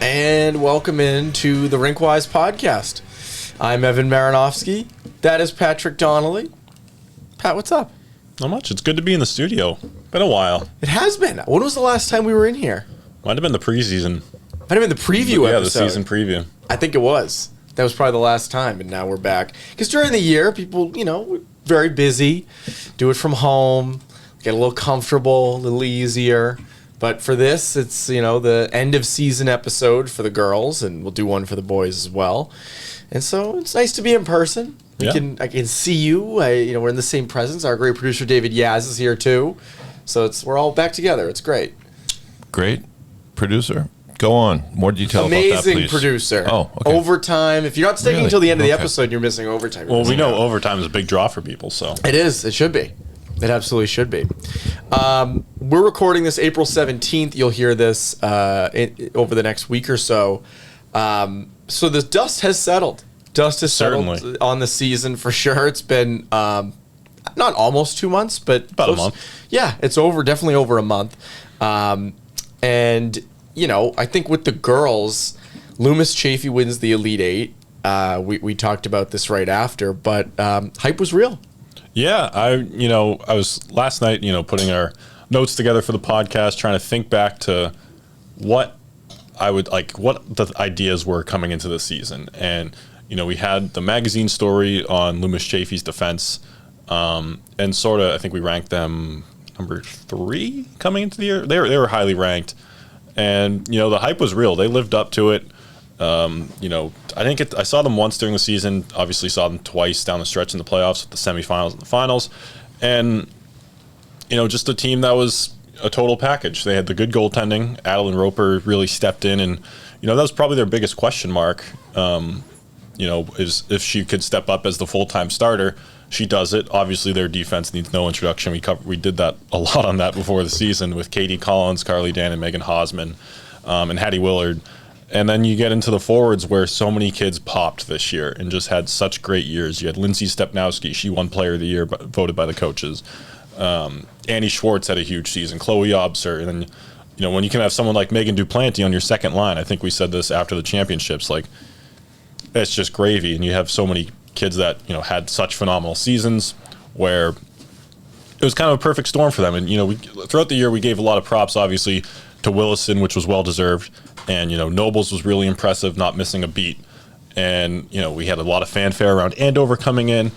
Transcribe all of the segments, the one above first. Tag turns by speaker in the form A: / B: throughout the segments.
A: And welcome into the RinkWise Podcast. I'm Evan Maranofsky. That is Patrick Donnelly. Pat, what's up?
B: Not much. It's good to be in the studio. Been a while.
A: It has been. When was the last time we were in here?
B: Might have been the preseason.
A: Might have been the preview episode.
B: Yeah, the season preview.
A: I think it was. That was probably the last time, and now we're back. Because during the year, people, very busy, do it from home, get a little comfortable, a little easier. But for this, it's, the end of season episode for the girls, and we'll do one for the boys as well. And so it's nice to be in person. I can see you. We're in the same presence. Our great producer David Yaz is here too. So we're all back together. It's great.
C: Great producer. Go on. More detail about that, please.
A: Amazing producer.
C: Oh, okay.
A: Overtime. If you're not sticking until the end of the episode, you're missing overtime.
B: Well, we know overtime is a big draw for people, so.
A: It is. It should be. It absolutely should be. We're recording this April 17th. You'll hear this over the next week or so. So the dust has settled. Dust has settled on the season for sure. It's been not almost 2 months, but
B: about a month.
A: Yeah, it's definitely over a month. And I think with the girls, Loomis Chaffee wins the Elite Eight. We talked about this right after, but hype was real.
B: Yeah, I was last night, putting our notes together for the podcast, trying to think back to what I would like, what the ideas were coming into the season. And, we had the magazine story on Loomis Chaffee's defense, and sort of, I think we ranked them number 3 coming into the year. They were highly ranked, and, the hype was real. They lived up to it. I think I saw them once during the season, obviously saw them twice down the stretch in the playoffs with the semifinals and the finals. And, just a team that was a total package. They had the good goaltending. Adeline Roper really stepped in, and, that was probably their biggest question mark, is if she could step up as the full-time starter. She does it. Obviously, their defense needs no introduction. We did that a lot on that before the season with Katie Collins, Carly Dan, and Megan Hosman, and Hattie Willard. And then you get into the forwards where so many kids popped this year and just had such great years. You had Lindsay Stepnowski. She won Player of the Year, voted by the coaches. Annie Schwartz had a huge season. Chloe Obser. And then, when you can have someone like Megan Duplanty on your second line, I think we said this after the championships, it's just gravy. And you have so many kids that, had such phenomenal seasons where it was kind of a perfect storm for them. And, throughout the year, we gave a lot of props, obviously, to Williston, which was well-deserved. And, Nobles was really impressive, not missing a beat. And, we had a lot of fanfare around Andover coming in.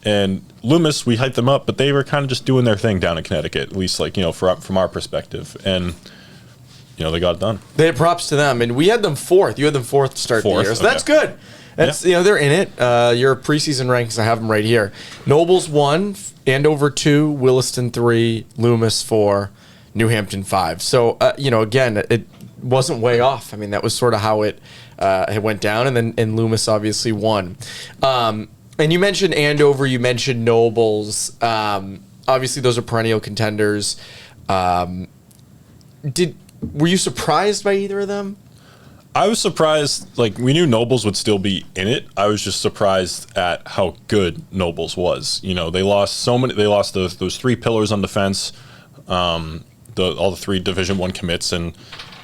B: And Loomis, we hyped them up, but they were kind of just doing their thing down in Connecticut, at least, from our perspective. And, they got it done.
A: They had props to them. And we had them 4th. You had them 4th to start the year. So that's good. That's, they're in it. Your preseason rankings, I have them right here. Nobles 1, Andover 2, Williston 3, Loomis 4, New Hampton 5. So, again, it wasn't way off. I mean, that was sort of how it went down, and Loomis obviously won. And you mentioned Andover, you mentioned Nobles. Obviously, those are perennial contenders. Were you surprised by either of them?
B: I was surprised. We knew Nobles would still be in it. I was just surprised at how good Nobles was. They lost so many. They lost those 3 pillars on defense. All the 3 Division I commits, and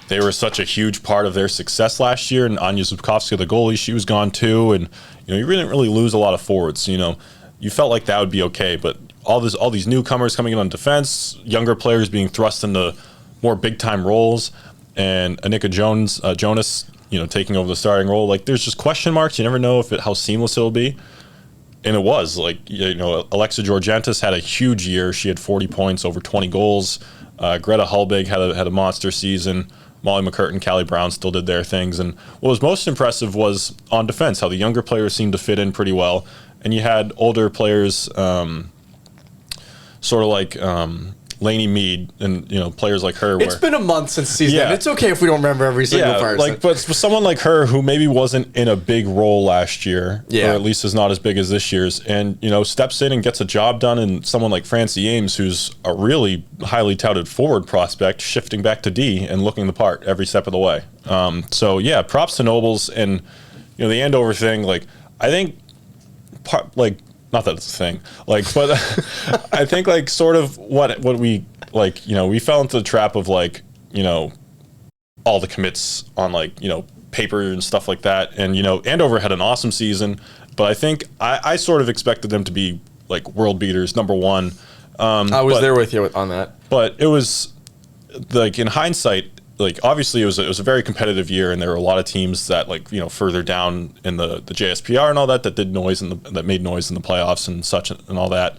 B: they were such a huge part of their success last year. And Anya Zubkovsky, the goalie, she was gone too. And you didn't really lose a lot of forwards. You felt like that would be okay. But all these newcomers coming in on defense, younger players being thrust into more big time roles, and Anika Jonas, taking over the starting role. There's just question marks. You never know how seamless it'll be. And it was Alexa Georgentis had a huge year. She had 40 points, over 20 goals. Greta Hulbig had a monster season. Molly McCurtain, Callie Brown still did their things. And what was most impressive was on defense, how the younger players seemed to fit in pretty well. And you had older players, sort of like Lainey Mead and players like her.
A: It's been a month since season. Yeah. It's okay if we don't remember every single person.
B: But for someone like her who maybe wasn't in a big role last year, or at least is not as big as this year's, and steps in and gets a job done, and someone like Francie Ames, who's a really highly touted forward prospect, shifting back to D and looking the part every step of the way. Props to Nobles. And the Andover thing. I think not that it's a thing, but I think sort of what we we fell into the trap of all the commits on like, paper and stuff like that. And, Andover had an awesome season, but I think I sort of expected them to be like world beaters, number one.
A: I was there with you on that.
B: But it was like, in hindsight, like obviously it was a very competitive year, and there were a lot of teams that like, further down in the JSPR and all that did noise that made noise in the playoffs and such and all that.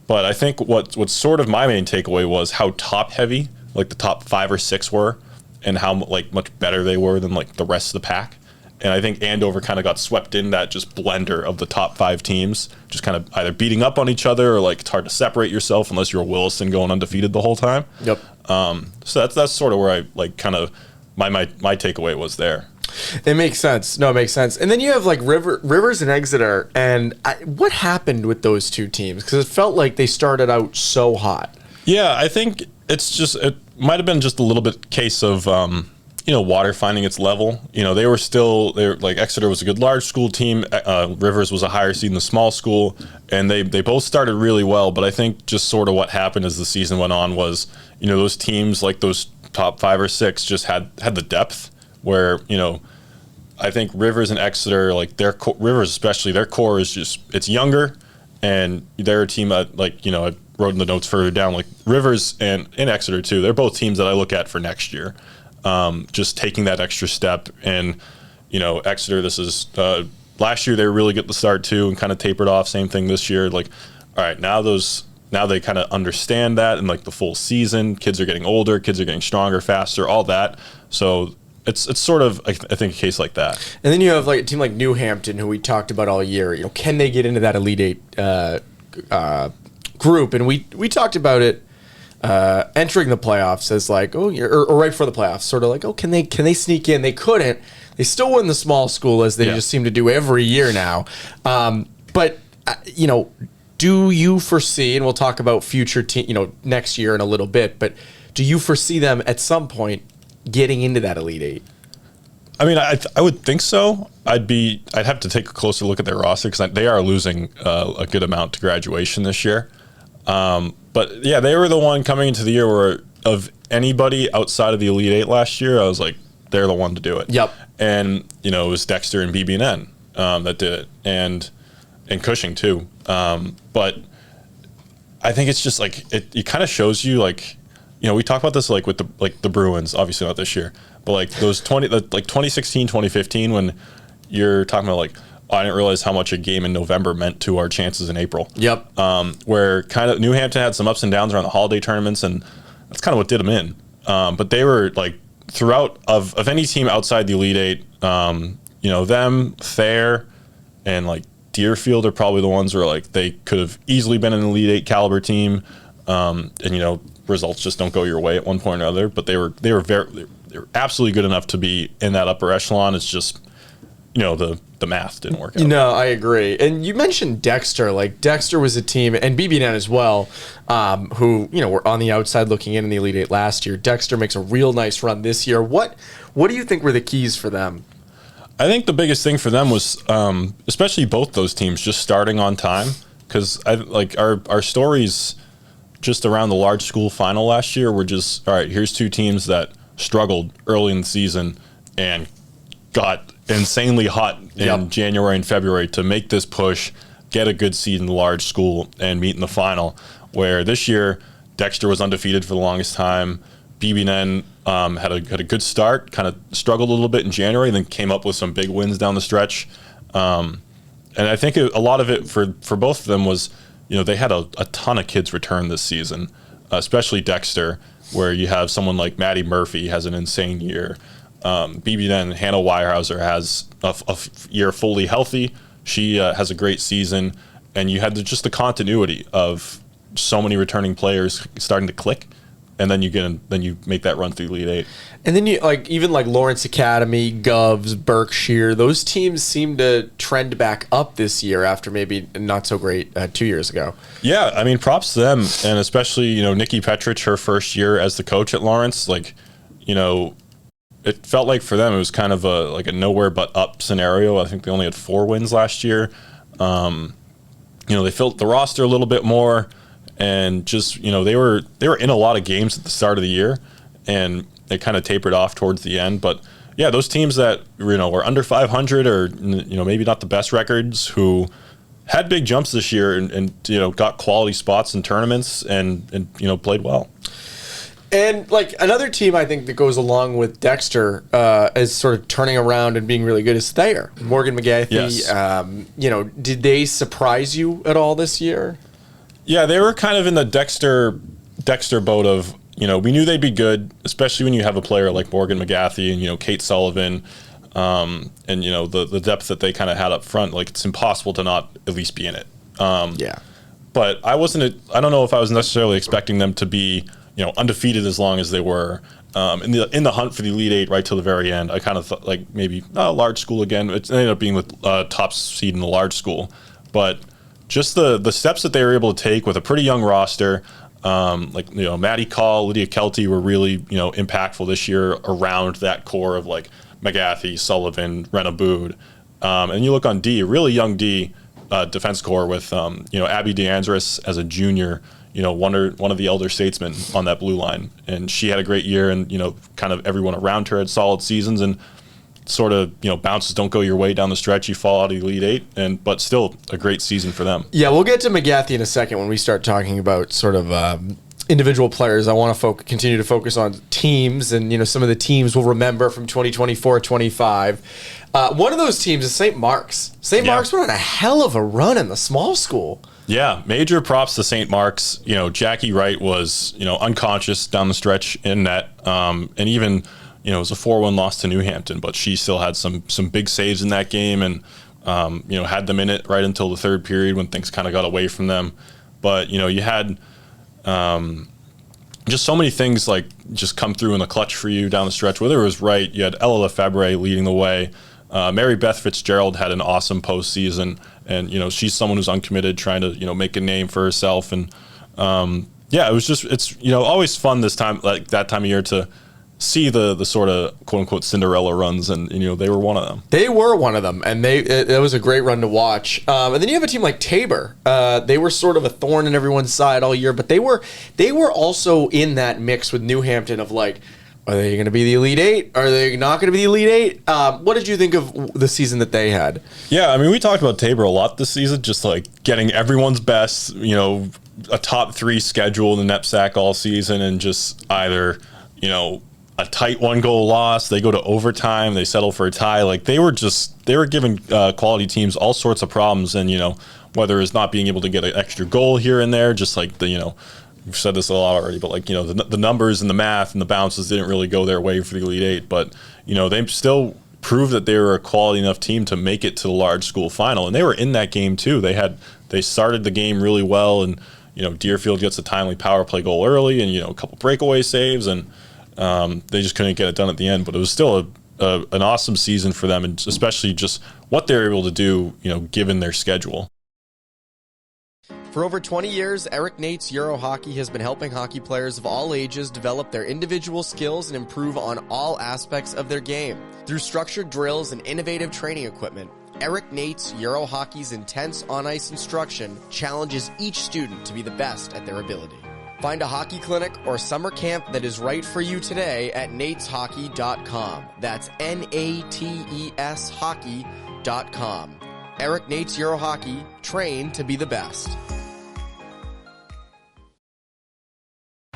B: But I think what's sort of my main takeaway was how top heavy like the top 5 or 6 were, and how like much better they were than like the rest of the pack. And I think Andover kind of got swept in that just blender of the top 5 teams, just kind of either beating up on each other, or like it's hard to separate yourself unless you're a Williston going undefeated the whole time.
A: Yep.
B: So that's sort of where I like kind of my takeaway was there.
A: It makes sense. No, it makes sense. And then you have like Rivers and Exeter. And what happened with those two teams? Because it felt like they started out so hot.
B: Yeah, I think it might have been just a little bit case of water finding its level. They were like Exeter was a good large school team. Rivers was a higher seed in the small school, and they both started really well. But I think just sort of what happened as the season went on was those teams like those top 5 or 6 just had the depth where I think Rivers and Exeter, like Rivers especially, their core is just it's younger, and they're a team that like I wrote in the notes further down, like Rivers and Exeter too. They're both teams that I look at for next year. Just taking that extra step. And, Exeter, this is last year they were really good at the start too and kind of tapered off. Same thing this year. Like, all right, now they kind of understand that, and like the full season, kids are getting older, kids are getting stronger, faster, all that. So it's sort of, I think, a case like that.
A: And then you have like a team like New Hampton, who we talked about all year. Can they get into that Elite Eight group? And we talked about it entering the playoffs as like, or right before the playoffs, sort of like, can they sneak in? They couldn't. They still win the small school, as they just seem to do every year now. But do you foresee? And we'll talk about future next year in a little bit. But do you foresee them at some point getting into that Elite Eight?
B: I mean, I would think so. I'd have to take a closer look at their roster, because they are losing a good amount to graduation this year. But yeah, they were the one coming into the year where of anybody outside of the Elite Eight last year, I was like, they're the one to do it.
A: Yep.
B: And it was Dexter and BB&N that did it, and Cushing too. But I think it's just like it kind of shows you like, we talk about this like with the Bruins, obviously not this year, but like those 2016, 2015, when you're talking about like, I didn't realize how much a game in November meant to our chances in April.
A: Yep.
B: Where kind of New Hampton had some ups and downs around the holiday tournaments, and that's kind of what did them in. But they were like throughout of any team outside the Elite Eight, them, Thayer, and like Deerfield are probably the ones where like they could have easily been an Elite Eight caliber team, and results just don't go your way at one point or another. But they were absolutely good enough to be in that upper echelon. It's just the math didn't work out.
A: No, I agree. And you mentioned Dexter. Like Dexter was a team, and BB&N as well, who were on the outside looking in the Elite Eight last year. Dexter makes a real nice run this year. What do you think were the keys for them?
B: I think the biggest thing for them was, especially both those teams, just starting on time. Because our stories just around the large school final last year were just, all right, here's two teams that struggled early in the season and got insanely hot in January and February to make this push, get a good seed in the large school, and meet in the final. Where this year, Dexter was undefeated for the longest time. BB&N had a good start, kind of struggled a little bit in January, then came up with some big wins down the stretch. And I think a lot of it for both of them was, they had a ton of kids return this season, especially Dexter, where you have someone like Maddie Murphy has an insane year. BB&N, Hannah Weyerhauser has a year fully healthy. She has a great season, and you had just the continuity of so many returning players starting to click, and then you make that run through the Elite Eight. And
A: then you even Lawrence Academy, Govs, Berkshire, those teams seem to trend back up this year after maybe not so great 2 years ago.
B: Yeah, I mean, props to them, and especially Nikki Petrich, her first year as the coach at Lawrence, it felt like for them it was kind of a nowhere but up scenario. I think they only had 4 wins last year. They filled the roster a little bit more, and just they were in a lot of games at the start of the year, and it kind of tapered off towards the end. But yeah, those teams that were under 500 or maybe not the best records, who had big jumps this year and got quality spots in tournaments and played well.
A: And like another team I think that goes along with Dexter as sort of turning around and being really good is Thayer. Morgan McGathy.
B: Yes.
A: Did they surprise you at all this year?
B: Yeah, they were kind of in the Dexter boat of, we knew they'd be good, especially when you have a player like Morgan McGathy and, Kate Sullivan, and, the depth that they kind of had up front. Like, it's impossible to not at least be in it. But I don't know if I was necessarily expecting them to be, undefeated as long as they were. In the hunt for the Elite Eight right till the very end. I kind of thought like maybe large school again. It ended up being with top seed in the large school. But just the steps that they were able to take with a pretty young roster, Maddie Call, Lydia Kelty were really impactful this year around that core of like McGathy, Sullivan, Rena Bood. And you look on D, a really young D defense core with Abby DeAndres as a junior, one of the elder statesmen on that blue line. And she had a great year, and kind of everyone around her had solid seasons, and sort of bounces don't go your way down the stretch, you fall out of the Elite Eight, but still a great season for them.
A: Yeah, we'll get to McGathy in a second when we start talking about sort of individual players. I want to continue to focus on teams, and some of the teams we'll remember from 2024-25. One of those teams is St. Mark's. St. Mark's went on a hell of a run in the small school.
B: Yeah, major props to St. Mark's. Jackie Wright was, unconscious down the stretch in net. And even, it was a 4-1 loss to New Hampton, but she still had some big saves in that game and, had them in it right until the third period when things kind of got away from them. But, you had just so many things like just come through in the clutch for you down the stretch. Whether it was Wright, you had Ella Lefebvre leading the way. Mary Beth Fitzgerald had an awesome postseason, and she's someone who's uncommitted, trying to make a name for herself. And it's always fun this time, like that time of year, to see the sort of quote unquote Cinderella runs, and they were one of them.
A: They were one of them, and it was a great run to watch. And then you have a team like Tabor. They were sort of a thorn in everyone's side all year, but they were also in that mix with New Hampton of like, are they going to be the Elite Eight? Are they not going to be the Elite Eight? What did you think of the season that they had?
B: Yeah, I mean, we talked about Tabor a lot this season, just like getting everyone's best, a top 3 schedule in the knapsack all season, and just either, a tight 1-goal loss, they go to overtime, they settle for a tie. Like they were giving quality teams all sorts of problems, and whether it's not being able to get an extra goal here and there, just like we've said this a lot already, but like the numbers and the math and the bounces didn't really go their way for the Elite Eight, but they still proved that they were a quality enough team to make it to the large school final, and they were in that game too. They started the game really well, and Deerfield gets a timely power play goal early, and a couple breakaway saves, and they just couldn't get it done at the end. But it was still an awesome season for them, and especially just what they were able to do, given their schedule.
A: For over 20 years, Eric Nate's Euro Hockey has been helping hockey players of all ages develop their individual skills and improve on all aspects of their game. Through structured drills and innovative training equipment, Eric Nate's Euro Hockey's intense on-ice instruction challenges each student to be the best at their ability. Find a hockey clinic or summer camp that is right for you today at nateshockey.com. That's NATES hockey.com. Eric Nate's Euro Hockey, train to be the best.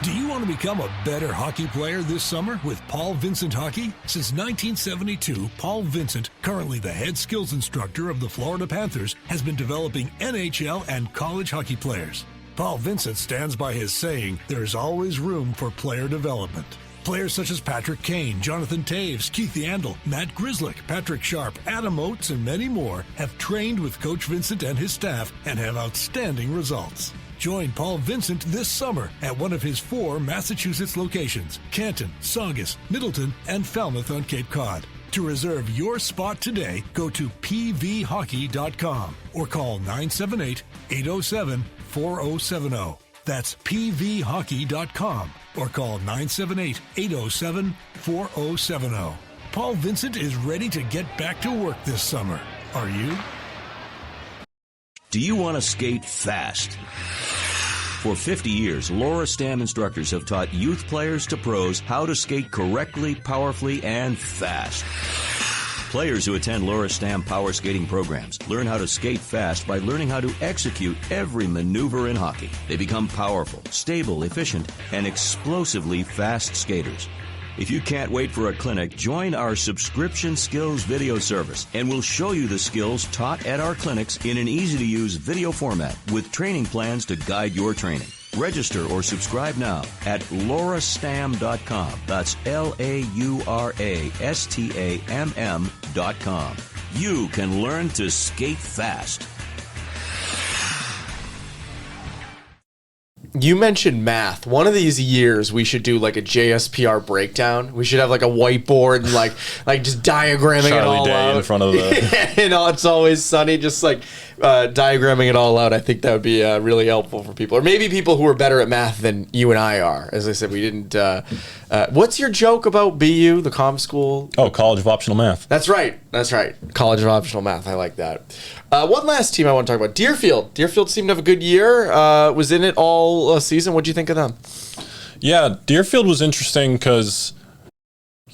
D: Do you want to become a better hockey player this summer with Paul Vincent Hockey? Since 1972, Paul Vincent, currently the head skills instructor of the Florida Panthers, has been developing NHL and college hockey players. Paul Vincent stands by his saying, there's always room for player development. Players such as Patrick Kane, Jonathan Taves, Keith Yandel, Matt Grzelcyk, Patrick Sharp, Adam Oates, and many more have trained with Coach Vincent and his staff and have outstanding results. Join Paul Vincent this summer at one of his 4 Massachusetts locations, Canton, Saugus, Middleton, and Falmouth on Cape Cod. To reserve your spot today, go to pvhockey.com or call 978-807-4070. That's pvhockey.com or call 978-807-4070. Paul Vincent is ready to get back to work this summer. Are you?
E: Do you want to skate fast? For 50 years, Laura Stam instructors have taught youth players to pros how to skate correctly, powerfully, and fast. Players who attend Laura Stam power skating programs learn how to skate fast by learning how to execute every maneuver in hockey. They become powerful, stable, efficient, and explosively fast skaters. If you can't wait for a clinic, join our subscription skills video service, and we'll show you the skills taught at our clinics in an easy-to-use video format with training plans to guide your training. Register or subscribe now at laurastam.com. That's LauraStamm.com. You can learn to skate fast.
A: You mentioned math. One of these years, we should do like a JSPR breakdown. We should have like a whiteboard and like just diagramming
B: Charlie
A: it all
B: Day
A: out
B: in front of the.
A: It's always sunny. Just like diagramming it all out. I think that would be really helpful for people, or maybe people who are better at math than you and I are. As I said, we didn't. What's your joke about BU, the comm school?
B: Oh, College of Optional Math.
A: That's right. College of Optional Math. I like that. One last team I want to talk about, Deerfield. Deerfield seemed to have a good year. Was in it all season. What do you think of them?
B: Yeah, Deerfield was interesting because,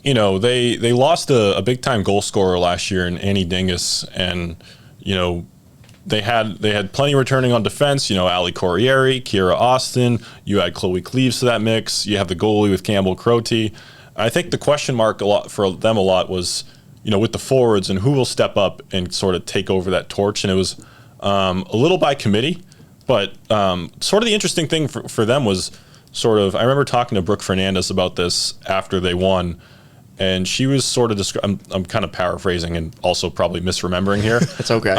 B: they lost a big time goal scorer last year in Annie Dingus, and they had plenty returning on defense. Ali Corriere, Kira Austin. You had Chloe Cleaves to that mix. You have the goalie with Campbell Crote. I think the question mark for them was, with the forwards and who will step up and sort of take over that torch. And it was a little by committee, but sort of the interesting thing for them was I remember talking to Brooke Fernandez about this after they won, and she was sort of I'm kind of paraphrasing and also probably misremembering here.
A: That's okay.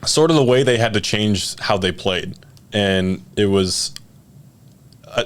B: Sort of the way they had to change how they played. And it was,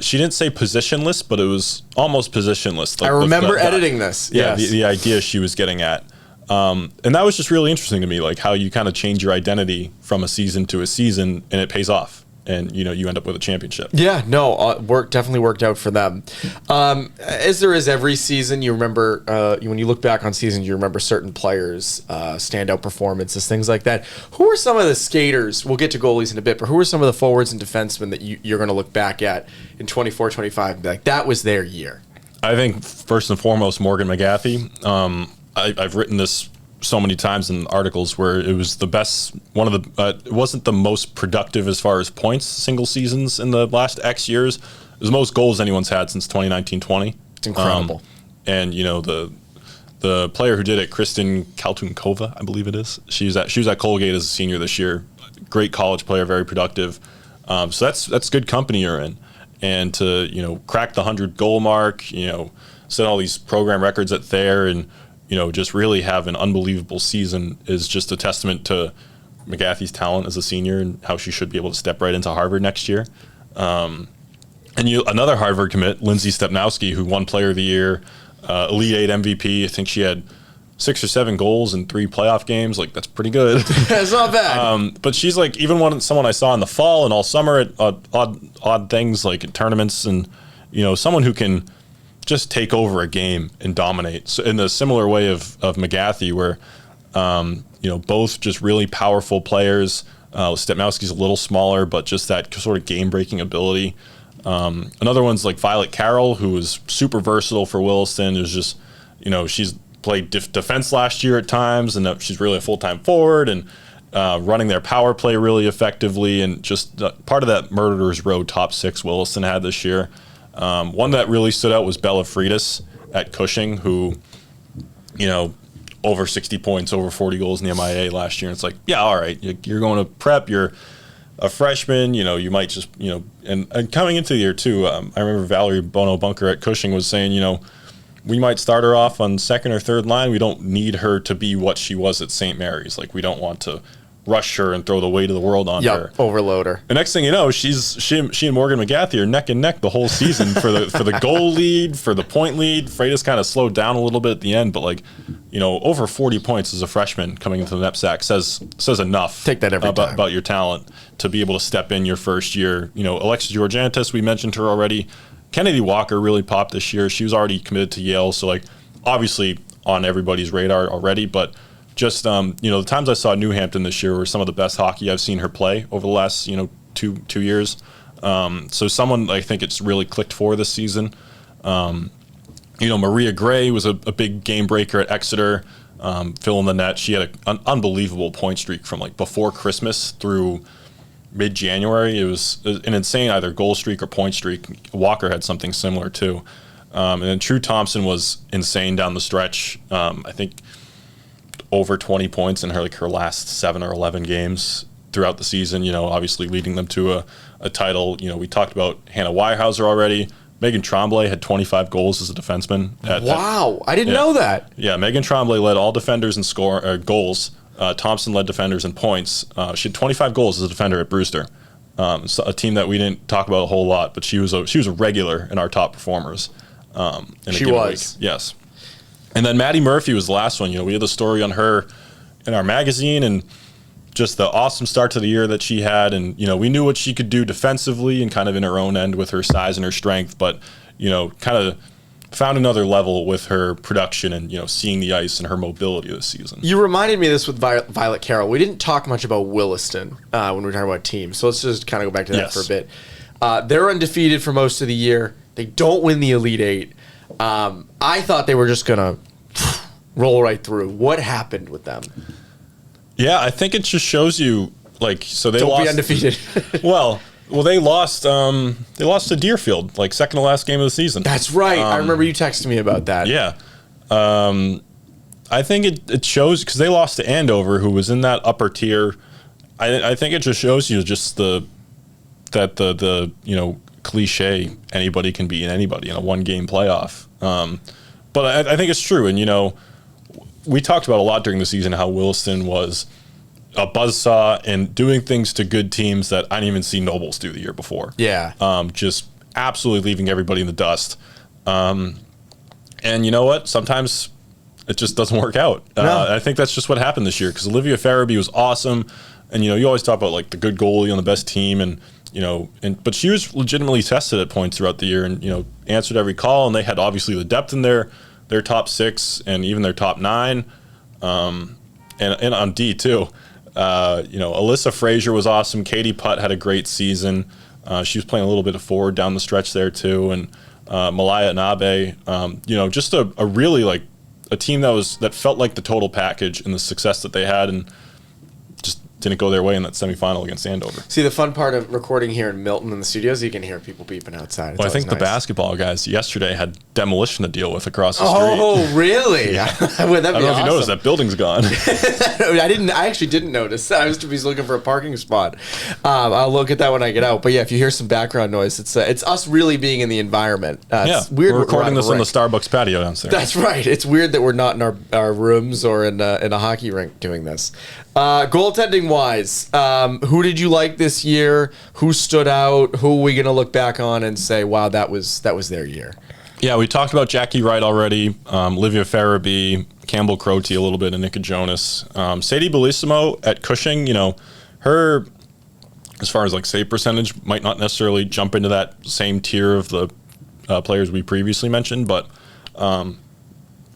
B: she didn't say positionless, but it was almost positionless.
A: Like I remember editing this.
B: Yeah,
A: yes.
B: the idea she was getting at. And that was just really interesting to me, like how you kind of change your identity from a season to a season and it pays off. And, you end up with a championship. Yeah,
A: no, definitely worked out for them. As there is every season, you remember, when you look back on seasons, you remember certain players, standout performances, things like that. Who are some of the skaters, we'll get to goalies in a bit, but who are some of the forwards and defensemen that you're going to look back at in 24-25 and be like, that was their year?
B: I think, first and foremost, Morgan McGathey. I've written this so many times in articles where it was the best, it wasn't the most productive as far as points single seasons in the last X years. It was the most goals anyone's had since 2019-20.
A: It's incredible.
B: And the player who did it, Kristen Kaltunkova, I believe it is. She was at Colgate as a senior this year. Great college player, very productive. So that's good company you're in. And to crack the 100 goal mark, set all these program records at Thayer, and just really have an unbelievable season is just a testament to McGathey's talent as a senior and how she should be able to step right into Harvard next year. And another Harvard commit, Lindsay Stepnowski, who won Player of the Year, Elite 8 MVP. I think she had 6 or 7 goals in 3 playoff games. Like, that's pretty good.
A: That's not bad.
B: But she's like, even someone I saw in the fall and all summer at odd things like at tournaments, and someone who can just take over a game and dominate. So in the similar way of McGathey, where both just really powerful players. Stepnowski's a little smaller, but just that sort of game-breaking ability. Another one's like Violet Carroll, who was super versatile for Williston. It was just, she's played defense last year at times, and she's really a full-time forward and running their power play really effectively, and just part of that Murderers Row top 6 Williston had this year. One that really stood out was Bella Freitas at Cushing, who, over 60 points, over 40 goals in the MIA last year. And it's like, yeah, all right, you're going to prep, you're a freshman, you might just, and coming into the year too, I remember Valerie Bono-Bunker at Cushing was saying, we might start her off on second or third line. We don't need her to be what she was at St. Mary's. Like, we don't want to rush her and throw the weight of the world on her.
A: Overload her.
B: The next thing you know, she and Morgan McGathey are neck and neck the whole season for the goal lead, for the point lead. Freitas kind of slowed down a little bit at the end, but over 40 points as a freshman coming into the knapsack says enough.
A: Take that every time.
B: About your talent to be able to step in your first year. Alexis Georgiantis, we mentioned her already. Kennedy Walker really popped this year. She was already committed to Yale, so obviously on everybody's radar already, but just, the times I saw New Hampton this year were some of the best hockey I've seen her play over the last, 2 years. So someone I think it's really clicked for this season. Maria Gray was a big game breaker at Exeter, filling the net. She had an unbelievable point streak from like before Christmas through mid-January. It was an insane either goal streak or point streak. Walker had something similar too. And then True Thompson was insane down the stretch. I think over 20 points in her last 7 or 11 games throughout the season, obviously leading them to a title. We talked about Hannah Weyerhauser already. Megan Tremblay had 25 goals as a defenseman.
A: I didn't know that.
B: Yeah, Megan Tremblay led all defenders in goals. Thompson led defenders in points. She had 25 goals as a defender at Brewster. So a team that we didn't talk about a whole lot, but she was a regular in our top performers.
A: She was.
B: Week. Yes. And then Maddie Murphy was the last one. We had the story on her in our magazine and just the awesome start to the year that she had. And, we knew what she could do defensively and kind of in her own end with her size and her strength, but, kind of found another level with her production and, seeing the ice and her mobility this season.
A: You reminded me of this with Violet Carroll. We didn't talk much about Williston when we were talking about teams. So let's just kind of go back to that for a bit. They're undefeated for most of the year. They don't win the Elite Eight. I thought they were just going to roll right through. What happened with them?
B: Yeah, I think it just shows you, so they
A: don't
B: lost.
A: Be undefeated.
B: well, they lost. They lost to Deerfield, second to last game of the season.
A: That's right. I remember you texting me about that.
B: Yeah, I think it shows because they lost to Andover, who was in that upper tier. I think it just shows you just the cliche anybody can be in anybody in a 1-game playoff. But I think it's true, and we talked about a lot during the season how Williston was a buzzsaw and doing things to good teams that I didn't even see Nobles do the year before.
A: Yeah.
B: Just absolutely leaving everybody in the dust. And you know what? Sometimes it just doesn't work out.
A: No.
B: I think that's just what happened this year because Olivia Farabee was awesome. And, you always talk about the good goalie on the best team and, but she was legitimately tested at points throughout the year and, answered every call. And they had obviously the depth in their top 6 and even their top 9, and on D too. Alyssa Frazier was awesome. Katie Putt had a great season. She was playing a little bit of forward down the stretch there too, and Malaya Nabe. Just a really a team that felt like the total package and the success that they had, and just didn't go their way in that semifinal against Andover.
A: See, the fun part of recording here in Milton in the studios, you can hear people beeping outside.
B: Well, I think the basketball guys yesterday had demolition to deal with across the street.
A: Oh, really?
B: Yeah.
A: Well, that'd
B: I don't know if you noticed, that building's gone.
A: I actually didn't notice. I was just looking for a parking spot. I'll look at that when I get out. But yeah, if you hear some background noise, it's us really being in the environment. It's weird.
B: We're recording this on the Starbucks patio downstairs.
A: That's right. It's weird that we're not in our rooms or in a hockey rink doing this. Goaltending wise, who did you like this year? Who stood out? Who are we going to look back on and say, wow, that was their year?
B: Yeah, we talked about Jackie Wright already, Livia Farabee, Campbell Crote a little bit, and Nika Jonas. Sadie Bellissimo at Cushing, her, as far as save percentage, might not necessarily jump into that same tier of the players we previously mentioned, but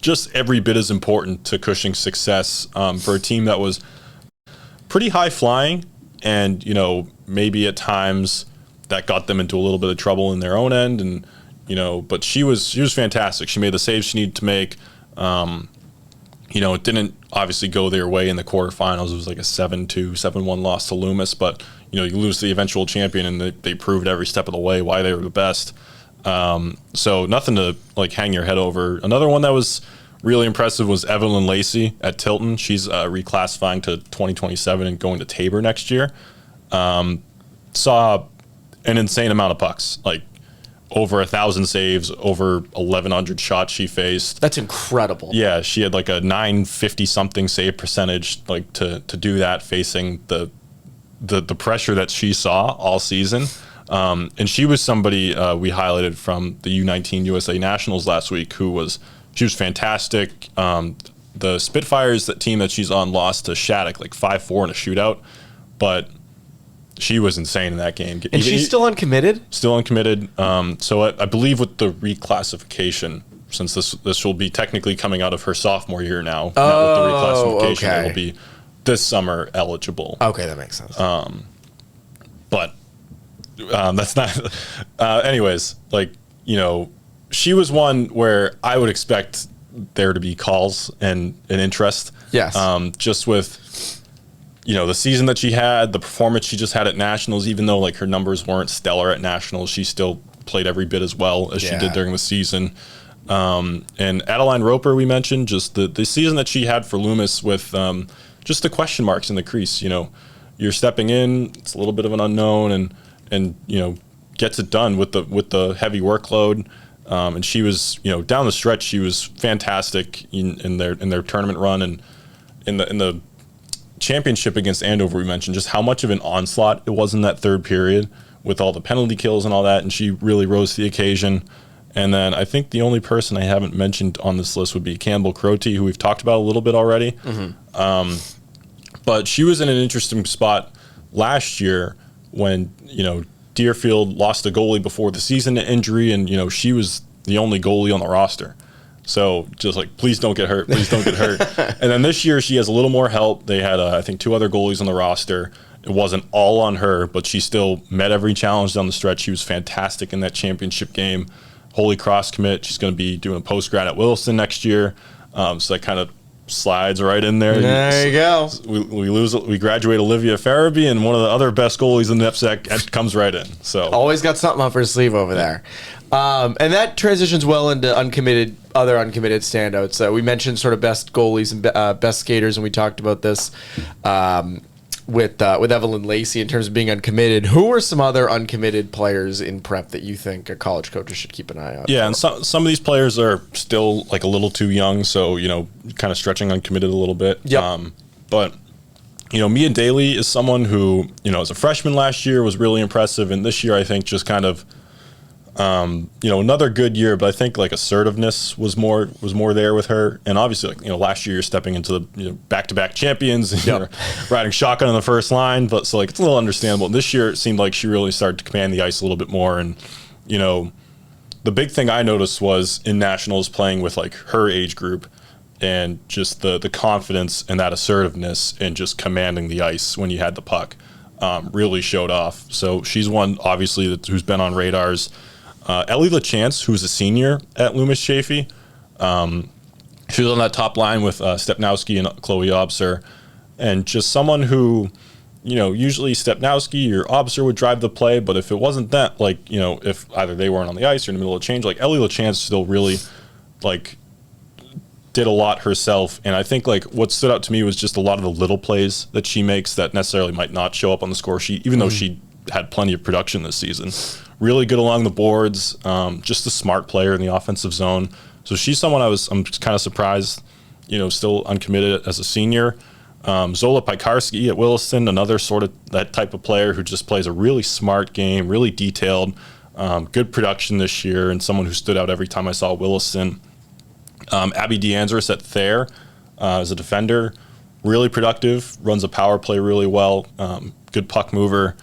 B: just every bit as important to Cushing's success for a team that was pretty high flying and, maybe at times that got them into a little bit of trouble in their own end. And, but she was fantastic. She made the saves she needed to make. It didn't obviously go their way in the quarterfinals. It was a 7-2, 7-1 loss to Loomis, but, you lose to the eventual champion and they proved every step of the way why they were the best. So nothing to hang your head over. Another one that was really impressive was Evelyn Lacey at Tilton. She's reclassifying to 2027 and going to Tabor next year. Saw an insane amount of pucks, over 1,000 saves, over 1,100 shots she faced.
A: That's incredible.
B: Yeah, she had a 950 something save percentage, to do that facing the pressure that she saw all season. And she was somebody we highlighted from the U19 USA Nationals last week she was fantastic. The Spitfires, that team that she's on, lost to Shattuck 5-4 in a shootout, but she was insane in that game.
A: And she's still uncommitted?
B: Still uncommitted. So I believe with the reclassification, since this will be technically coming out of her sophomore year now, not with the reclassification, it will be this summer eligible.
A: Okay, that makes sense.
B: But that's not. Anyways, like, she was one where I would expect there to be calls and interest.
A: Yes.
B: Just with, the season that she had, the performance she just had at Nationals, even though like her numbers weren't stellar at Nationals, she still played every bit as well as she did during the season. And Adeline Roper, we mentioned, just the season that she had for Loomis with just the question marks in the crease. You're stepping in, it's a little bit of an unknown, and gets it done with the heavy workload. And she was, down the stretch, she was fantastic in their tournament run, and in the championship against Andover, we mentioned just how much of an onslaught it was in that third period with all the penalty kills and all that, and she really rose to the occasion. And then I think the only person I haven't mentioned on this list would be Campbell Crote, who we've talked about a little bit already. Mm-hmm. But she was in an interesting spot last year when, Deerfield lost a goalie before the season to injury, and, she was the only goalie on the roster. So just like, please don't get hurt. Please don't get hurt. And then this year she has a little more help. They had, I think, 2 other goalies on the roster. It wasn't all on her, but she still met every challenge down the stretch. She was fantastic in that championship game. Holy Cross commit. She's going to be doing a post-grad at Williston next year. So that kind of slides right in there.
A: There you go.
B: We graduate Olivia Farabee, and one of the other best goalies in the NEPSAC comes right in. So
A: always got something up her sleeve over there. And that transitions well into other uncommitted standouts. We mentioned sort of best goalies and best skaters, and we talked about this with Evelyn Lacey in terms of being uncommitted. Who are some other uncommitted players in prep that you think college coaches should keep an eye out for?
B: And some of these players are still like a little too young, so kind of stretching uncommitted a little bit.
A: Yep.
B: But Mia Daly is someone who as a freshman last year was really impressive, and this year I think just kind of another good year, but I think like assertiveness was more there with her. And obviously, like, last year you're stepping into the back-to-back champions, and you're riding shotgun on the first line, but so like it's a little understandable. This year it seemed like she really started to command the ice a little bit more, and the big thing I noticed was in nationals playing with like her age group, and just the confidence and that assertiveness and just commanding the ice when you had the puck really showed off. So she's one obviously who's been on radars. Ellie LaChance, who's a senior at Loomis Chaffee, she was on that top line with Stepnowski and Chloe Obser, and just someone who, usually Stepnowski or Obser would drive the play, but if it wasn't that, like, if either they weren't on the ice or in the middle of a change, like Ellie LaChance still really, like, did a lot herself. And I think, like, what stood out to me was just a lot of the little plays that she makes that necessarily might not show up on the score sheet, even though she had plenty of production this season. Really good along the boards, just a smart player in the offensive zone. So she's someone I'm kind of surprised, still uncommitted as a senior. Zola Pikarski at Williston, another sort of that type of player who just plays a really smart game, really detailed, good production this year, and someone who stood out every time I saw Williston. Abby DeAngelis at Thayer as a defender, really productive, runs a power play really well, good puck mover.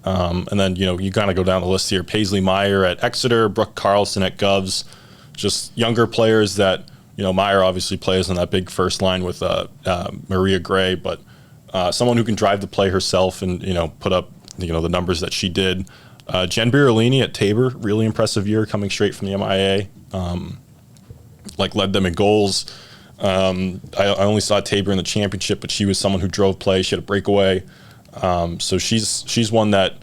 B: And then, you kind of go down the list here. Paisley Meyer at Exeter, Brooke Carlson at Govs, just younger players that, Meyer obviously plays on that big first line with Maria Gray, but someone who can drive the play herself and, put up, the numbers that she did. Jen Birolini at Tabor, really impressive year coming straight from the MIA, led them in goals. I only saw Tabor in the championship, but she was someone who drove play. She had a breakaway. So she's one that,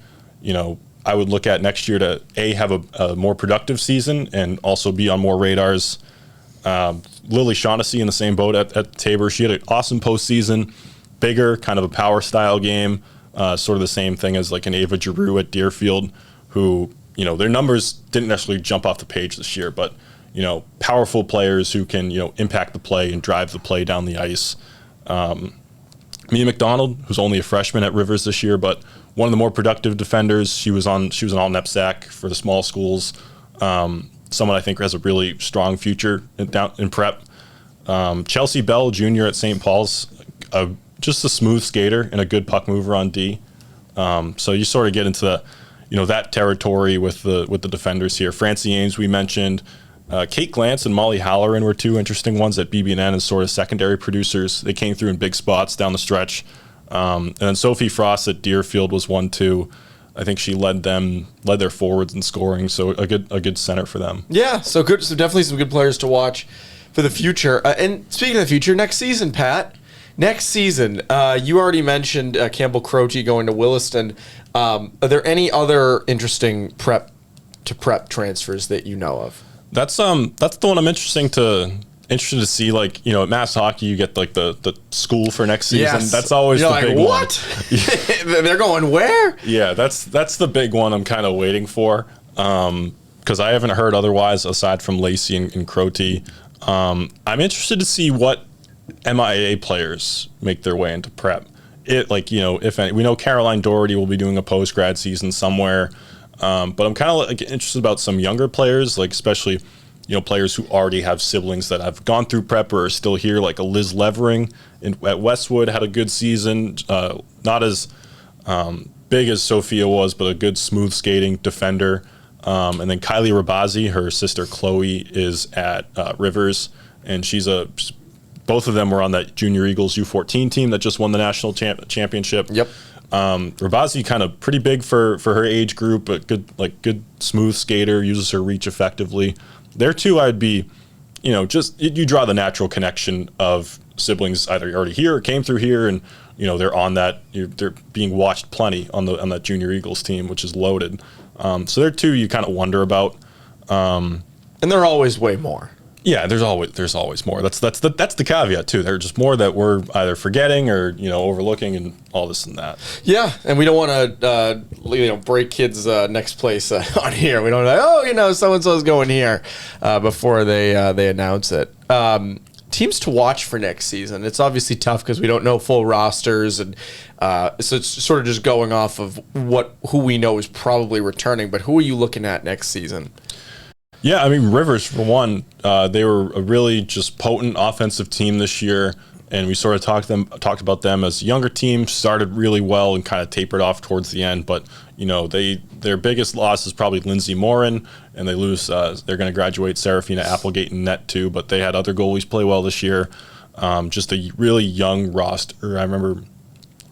B: I would look at next year to have a more productive season and also be on more radars. Lily Shaughnessy in the same boat at Tabor. She had an awesome postseason, bigger, kind of a power style game, sort of the same thing as like an Ava Giroux at Deerfield, who, their numbers didn't necessarily jump off the page this year, but, powerful players who can, impact the play and drive the play down the ice. Mia McDonald, who's only a freshman at Rivers this year, but one of the more productive defenders. She was an all NEPSAC for the small schools. Someone I think has a really strong future in prep. Chelsea Bell Jr. at St. Paul's, just a smooth skater and a good puck mover on D. So you sort of get into that territory with the defenders here. Francie Ames we mentioned. Kate Glantz and Molly Halloran were two interesting ones at BB&N as sort of secondary producers. They came through in big spots down the stretch. And then Sophie Frost at Deerfield was one too. I think she led their forwards in scoring, so a good center for them.
A: Yeah, so good. So definitely some good players to watch for the future. And speaking of the future, next season, Pat. Next season, you already mentioned Campbell Croce going to Williston. Are there any other interesting prep transfers that you know of?
B: That's the one I'm interested to see. Like, at Mass Hockey, you get like the school for next season.
A: Yes.
B: That's always
A: You're
B: the
A: like,
B: big
A: what?
B: one.
A: They're going where?
B: Yeah, that's the big one I'm kind of waiting for. Because I haven't heard otherwise aside from Lacey and Crote. I'm interested to see what MIA players make their way into prep. If any, we know Caroline Doherty will be doing a post grad season somewhere. But I'm kind of interested about some younger players, like especially, players who already have siblings that have gone through prep or are still here, like a Liz Levering at Westwood had a good season. Not as big as Sophia was, but a good smooth skating defender. And then Kylie Rabazi, her sister Chloe, is at Rivers, and both of them were on that Junior Eagles U14 team that just won the national championship.
A: Yep.
B: Rabazi kind of pretty big for her age group, but good smooth skater, uses her reach effectively. There too, I'd be, you draw the natural connection of siblings either already here or came through here, and they're on that. They're being watched plenty on that Junior Eagles team, which is loaded. So there too, you kind of wonder about.
A: And there are always way more.
B: Yeah, there's always more. That's the caveat too. There are just more that we're either forgetting or overlooking and all this and that.
A: Yeah, and we don't want to break kids' next place on here. We don't so and so is going here before they announce it. Teams to watch for next season. It's obviously tough because we don't know full rosters, and so it's sort of just going off of who we know is probably returning. But who are you looking at next season?
B: Yeah, I mean, Rivers, for one, they were a really just potent offensive team this year, and we sort of talked about them as a younger team, started really well and kind of tapered off towards the end, but, their biggest loss is probably Lindsay Morin, and they lose, they're going to graduate Serafina Applegate in net too, but they had other goalies play well this year. Just a really young roster. I remember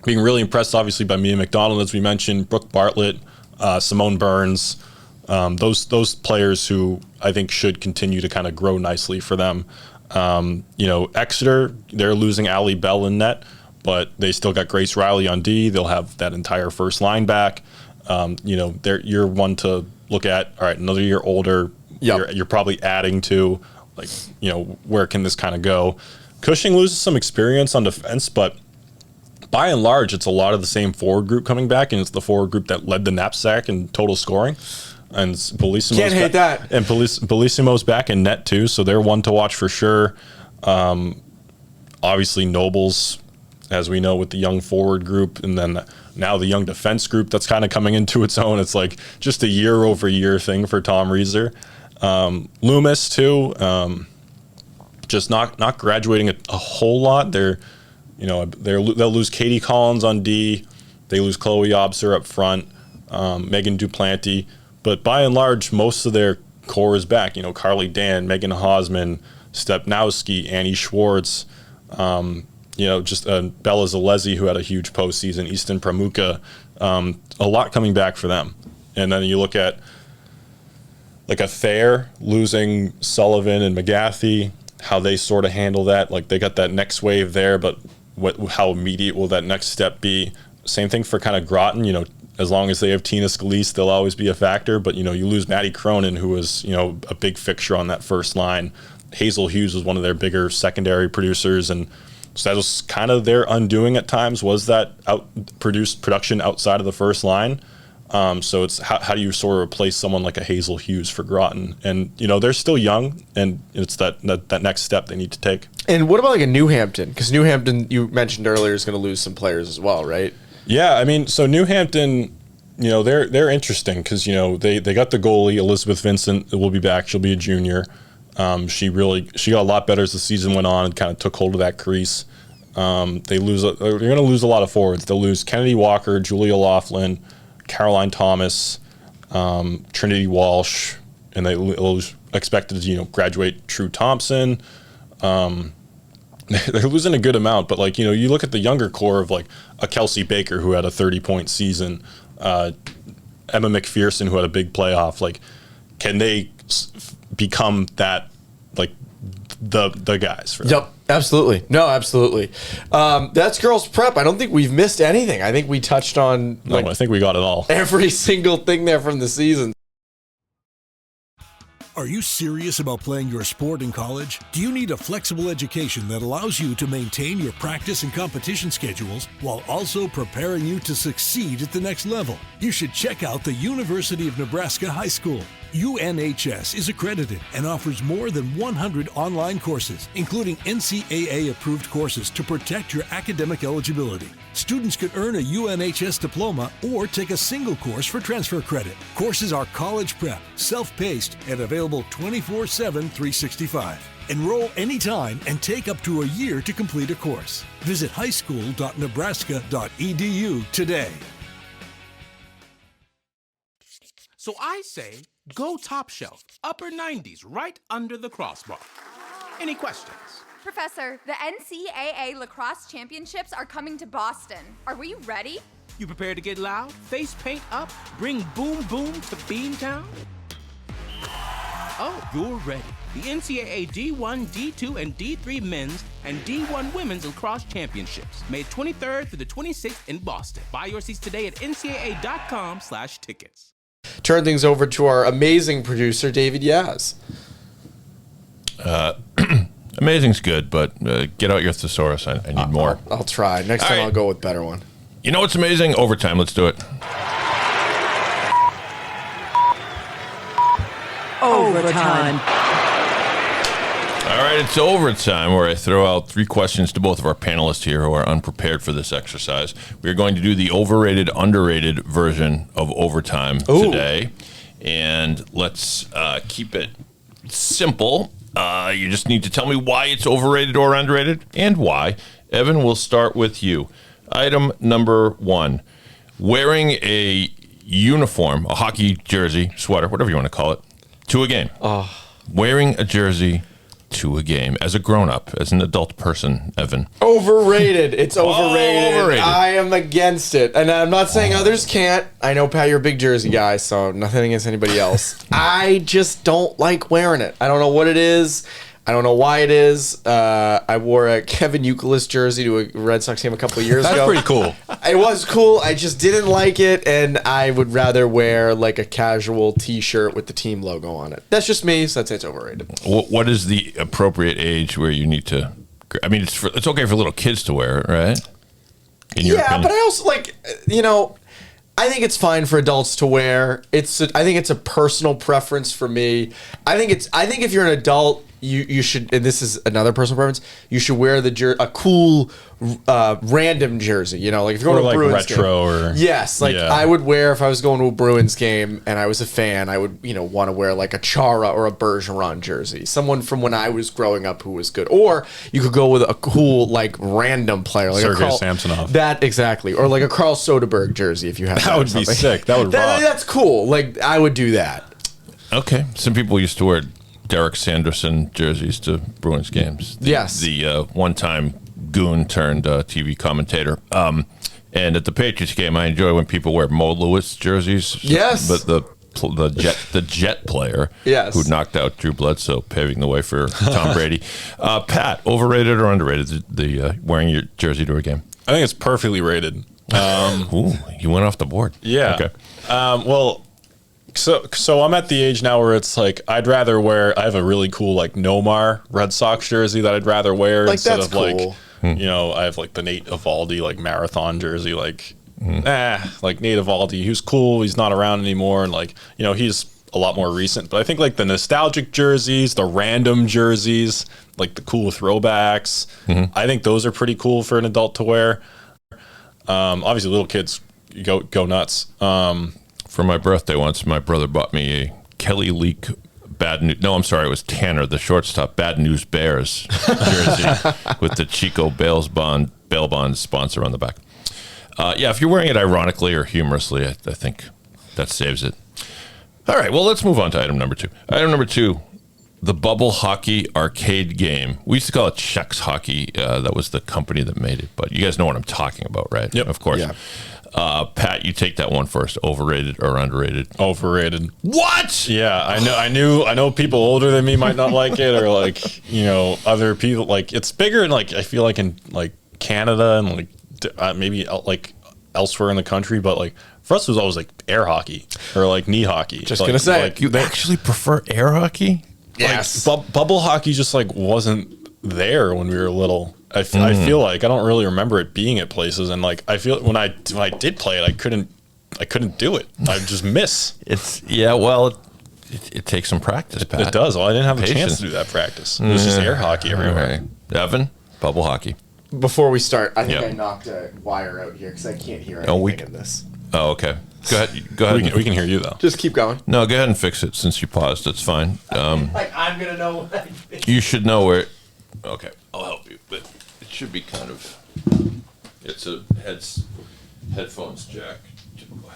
B: being really impressed, obviously, by Mia McDonald, as we mentioned, Brooke Bartlett, Simone Burns, those players who I think should continue to kind of grow nicely for them. Exeter, they're losing Allie Bell in net, but they still got Grace Riley on D. They'll have that entire first line back. You're one to look at. All right, another year older. Yep. You're probably adding to, where can this kind of go? Cushing loses some experience on defense, but by and large, it's a lot of the same forward group coming back, and it's the forward group that led the knapsack in total scoring. And Bellissimo's
A: can't hate that.
B: And Bellissimo's back in net too, so they're one to watch for sure. Obviously Nobles, as we know, with the young forward group, and then now the young defense group that's kind of coming into its own. It's like just a year-over-year thing for Tom Reeser. Loomis too, just not graduating a whole lot. They'll lose Katie Collins on D. They lose Chloe Obser up front, Megan Duplanty. But by and large, most of their core is back. Carly Dan, Megan Hausman, Stepnowski, Annie Schwartz, just Bella Zalesi, who had a huge postseason, Easton Pramuka, a lot coming back for them. And then you look at like a Thayer losing Sullivan and McGathy, how they sort of handle that. Like they got that next wave there, but how immediate will that next step be? Same thing for kind of Groton, as long as they have Tina Scalise, they'll always be a factor. But, you lose Maddie Cronin, who was, a big fixture on that first line. Hazel Hughes was one of their bigger secondary producers. And so that was kind of their undoing at times, was that production outside of the first line. So it's how do you sort of replace someone like a Hazel Hughes for Groton? And, they're still young, and it's that next step they need to take. And
A: what about like a New Hampton? Because New Hampton, you mentioned earlier, is going to lose some players as well, right?
B: Yeah, I mean, so New Hampton, they're interesting because, they got the goalie, Elizabeth Vincent, will be back. She'll be a junior. She got a lot better as the season went on and kind of took hold of that crease. They're going to lose a lot of forwards. They'll lose Kennedy Walker, Julia Laughlin, Caroline Thomas, Trinity Walsh, and they lose expected to, graduate True Thompson. They're losing a good amount, but you look at the younger core of like a Kelsey Baker who had a 30-point season, Emma McPherson, who had a big playoff, like, can they become that, like, the guys for them?
A: Yep, absolutely. No, absolutely. That's girls prep. I don't think we've missed anything. I think we touched on
B: I think we got it all.
A: every single thing there from the season.
D: Are you serious about playing your sport in college? Do you need a flexible education that allows you to maintain your practice and competition schedules while also preparing you to succeed at the next level? You should check out the University of Nebraska High School. UNHS is accredited and offers more than 100 online courses, including NCAA-approved courses to protect your academic eligibility. Students could earn a UNHS diploma or take a single course for transfer credit. Courses are college prep, self-paced, and available 24/7, 365. Enroll anytime and take up to a year to complete a course. Visit highschool.nebraska.edu today.
F: So I say, go top shelf, upper 90s, right under the crossbar. Any questions?
G: Professor, the NCAA lacrosse championships are coming to Boston. Are we ready?
F: You prepared to get loud, face paint up, bring boom boom to Beantown? Oh, you're ready. The NCAA D1, D2, and D3 men's and D1 women's lacrosse championships, May 23rd through the 26th in Boston. Buy your seats today at ncaa.com/tickets.
A: Turn things over to our amazing producer, David Yaz.
C: Amazing's good, but get out your thesaurus. I need more.
A: I'll try. Next time
C: right.
A: I'll go with better one.
C: You know what's amazing? Overtime. Let's do it.
H: Overtime.
C: All right, it's overtime, where I throw out 3 questions to both of our panelists here who are unprepared for this exercise. We're going to do the overrated, underrated version of overtime today. And let's keep it simple. You just need to tell me why it's overrated or underrated and why. Evan, we'll start with you. Item number 1, wearing a uniform, a hockey jersey, sweater, whatever you want to call it, to a game. Wearing a jersey to a game as a grown-up, as an adult person, Evan.
A: Overrated. It's overrated.
C: Overrated.
A: I am against it. And I'm not saying others can't. I know, Pat, you're a big jersey guy, so nothing against anybody else. I just don't like wearing it. I don't know what it is. I don't know why it is. I wore a Kevin Youkilis jersey to a Red Sox game a couple of years ago.
B: That's pretty cool.
A: It was cool. I just didn't like it, and I would rather wear like a casual T-shirt with the team logo on it. That's just me, so I'd say it's overrated.
C: What is the appropriate age where you need to... I mean, it's okay for little kids to wear it, right? In your opinion.
A: But I also like, I think it's fine for adults to wear. I think it's a personal preference for me. I think if you're an adult, you should, and this is another personal preference, you should wear a cool random jersey, like if you're going to a Bruins
B: retro
A: game.
B: or
A: yes, I would wear, if I was going to a Bruins game and I was a fan, I would want to wear like a Chara or a Bergeron jersey, someone from when I was growing up who was good. Or you could go with a cool like random player, like
B: Sergei Samsonov.
A: That exactly, or like a Carl Soderberg jersey if you have
B: that would be sick. That would rock.
A: That's cool. Like I would do that.
C: Okay, some people used to wear Derek Sanderson jerseys to Bruins games. The one-time goon turned TV commentator. And at the Patriots game, I enjoy when people wear Mo Lewis jerseys.
A: Yes.
C: But the Jet player who knocked out Drew Bledsoe, paving the way for Tom Brady. Pat, overrated or underrated, the wearing your jersey to a game?
B: I think it's perfectly rated.
C: Ooh, you went off the board.
B: Yeah.
C: Okay.
B: So I'm at the age now where it's like I have a really cool like Nomar Red Sox jersey that I'd rather wear instead of
A: cool.
B: I have like the Nate Eovaldi like marathon jersey like Nate Eovaldi, who's cool, he's not around anymore, and he's a lot more recent, but I think like the nostalgic jerseys, the random jerseys, like the cool throwbacks, I think those are pretty cool for an adult to wear. Obviously little kids go nuts.
C: For my birthday once, my brother bought me a Kelly Leak it was Tanner, the shortstop, Bad News Bears jersey with the Chico bail bond sponsor on the back. If you're wearing it ironically or humorously, I think that saves it. All right, well, let's move on to item number 2. Item number 2, the bubble hockey arcade game. We used to call it Chex Hockey. That was the company that made it. But you guys know what I'm talking about, right?
B: Yep.
C: Of course.
A: Yeah.
C: Pat, you take that one first. Overrated or underrated?
B: Overrated.
C: What?
B: Yeah, I know people older than me might not like it, or like, you know, other people. Like, it's bigger in, like, I feel like in like Canada and like maybe like elsewhere in the country, but like for us it was always like air hockey or like knee hockey.
A: Just
B: like,
A: gonna say,
B: like,
C: You actually prefer air hockey?
A: yes.
B: bubble hockey just like wasn't there when we were little. I feel like I don't really remember it being at places, and like I feel when I did play it, I couldn't do it. I just miss.
C: It takes some practice, Pat.
B: It does. Well, I didn't have a chance
C: Patience.
B: to do that practice. It was just air hockey everywhere.
C: Right. Evan, bubble hockey.
A: Before we start, I think
C: Yep.
A: I knocked a wire out here because I can't hear
C: Oh,
A: anything in this.
C: Oh, okay. Go ahead.
B: We can hear you though.
A: Just keep going.
C: No, go ahead and fix it since you paused. It's fine.
A: Like, I'm going to know what
C: You should know where. Okay, I'll help you, but it should be kind of. It's a headphones jack.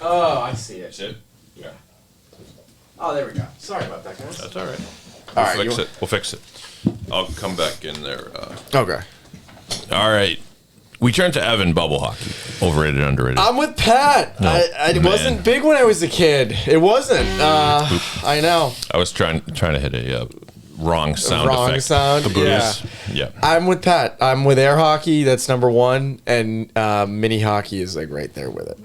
A: Oh, I see it.
C: That's it. Yeah,
A: Oh, there we go. Sorry about that, guys.
C: that's all right.
A: All
C: We'll
A: right,
C: fix
A: you-
C: it. We'll fix it. I'll come back in there.
A: Okay.
C: All right. We turn to Evan. Bubble hockey. Overrated, underrated.
A: I'm with Pat.
C: No,
A: I
C: man.
A: wasn't big when I was a kid. It wasn't. I know.
C: I was trying to hit a wrong sound
A: Wrong
C: effect.
A: sound,
C: The booze.
A: yeah.
C: Yeah.
A: I'm with Pat. I'm with air hockey. That's number one. And mini hockey is like right there with it.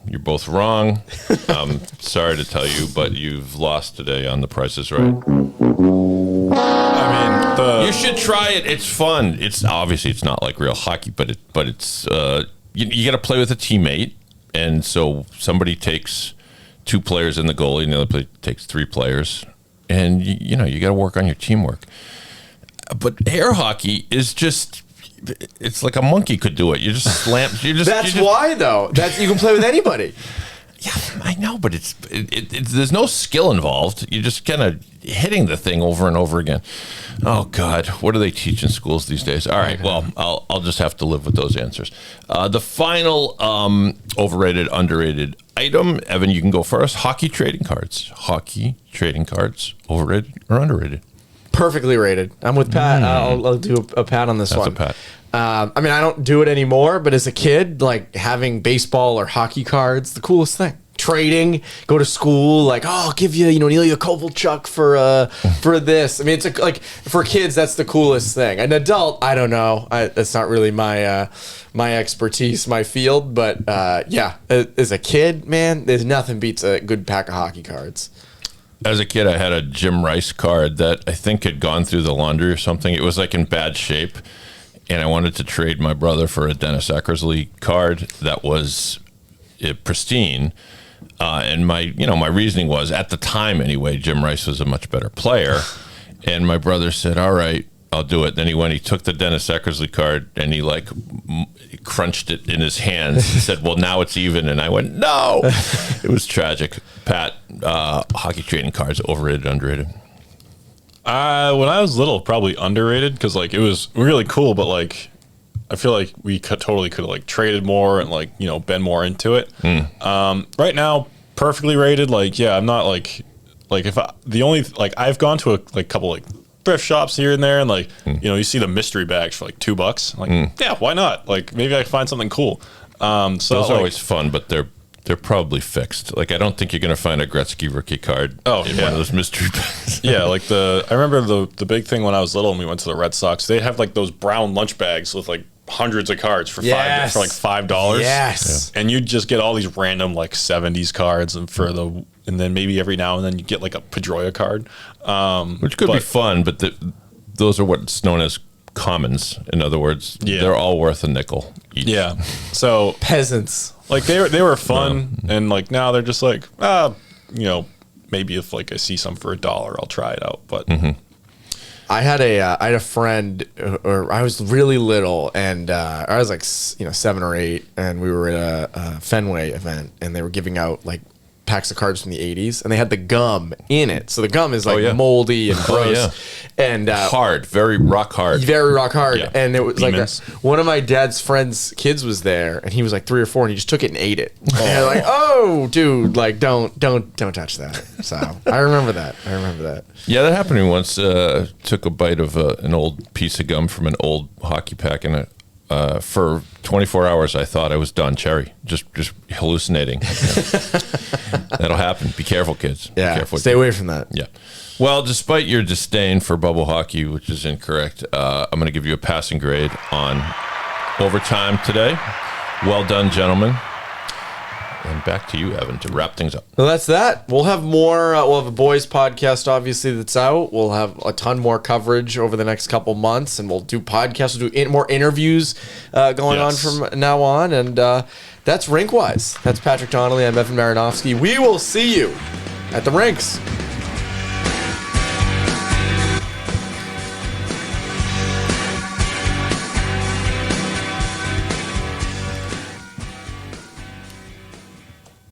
C: You're both wrong. I'm sorry to tell you, but you've lost today on The Price is Right.
B: I mean,
C: You should try it. It's fun. It's obviously it's not like real hockey, but it's you got to play with a teammate, and so somebody takes 2 players in the goalie, and the other player takes 3 players, and you got to work on your teamwork. But air hockey is just. It's like a monkey could do it. You just slam.
A: That's why, though. You can play with anybody.
C: Yeah, I know, but it's there's no skill involved. You're just kind of hitting the thing over and over again. Oh God, what do they teach in schools these days? All right, well, I'll just have to live with those answers. The final overrated, underrated item, Evan, you can go first. Hockey trading cards. Hockey trading cards, overrated or underrated?
A: Perfectly rated. I'm with Pat. I'll do a Pat on this
C: That's
A: one.
C: a Pat.
A: I mean, I don't do it anymore, but as a kid, like having baseball or hockey cards, the coolest thing. Trading, go to school, like, oh, I'll give you, Ilya Kovalchuk for this. I mean, it's like for kids, that's the coolest thing. An adult, I don't know. That's not really my expertise, my field. But yeah, as a kid, man, there's nothing beats a good pack of hockey cards.
C: As a kid, I had a Jim Rice card that I think had gone through the laundry or something. It was like in bad shape, and I wanted to trade my brother for a Dennis Eckersley card that was pristine. And my reasoning was, at the time anyway, Jim Rice was a much better player. And my brother said, all right, I'll do it. Then he took the Dennis Eckersley card and he crunched it in his hands. He said, well, now it's even. And I went, no. It was tragic. Pat, hockey trading cards, overrated, underrated?
B: when I was little, probably underrated because like it was really cool, but like I feel like we could have like traded more and like been more into it. Right now, perfectly rated. Like I'm not like if I've gone to a couple like thrift shops here and there, and like you see the mystery bags for like $2. Like yeah, why not? Like maybe I can find something cool. So
C: those are always fun, but they're probably fixed. Like I don't think you're going to find a Gretzky rookie card in one of those mystery bags.
B: Yeah, like I remember the big thing when I was little and we went to the Red Sox. They have like those brown lunch bags with like hundreds of cards for $5.
A: Yes.
B: And you just get all these random like 70s cards and then maybe every now and then you get like a Pedroia card.
C: Which could be fun, but those are what's known as commons. In other words, they're all worth a nickel each.
B: Yeah. So
A: peasants.
B: Like they were fun and like now they're just like, maybe if like I see some for $1, I'll try it out. But
A: I had a friend, or I was really little, and I was like 7 or 8, and we were at a Fenway event, and they were giving out like packs of cards from the 80s, and they had the gum in it. So the gum is like
C: yeah.
A: moldy and gross.
C: yeah.
A: And
C: hard, very rock hard.
A: Very rock hard.
C: Yeah.
A: And it was
B: Demons.
A: like one of my dad's friends' kids was there, and he was like 3 or 4, and he just took it and ate it. And you're like, oh, dude, like don't touch that. So I remember that.
C: Yeah, that happened to me once. Took a bite of an old piece of gum from an old hockey pack, and for 24 hours I thought I was Don Cherry, just hallucinating. That'll happen. Be careful, kids.
A: Yeah,
C: Be careful.
A: stay away from that.
C: Yeah. Well, despite your disdain for bubble hockey, which is incorrect, I'm going to give you a passing grade on overtime today. Well done, gentlemen. And back to you, Evan, to wrap things up.
A: Well, that's that. We'll have more. We'll have a boys podcast, obviously, that's out. We'll have a ton more coverage over the next couple months, and we'll do podcasts. We'll do more interviews going on from now on. And that's RinkWise. That's Patrick Donnelly. I'm Evan Maranofsky. We will see you at the rinks.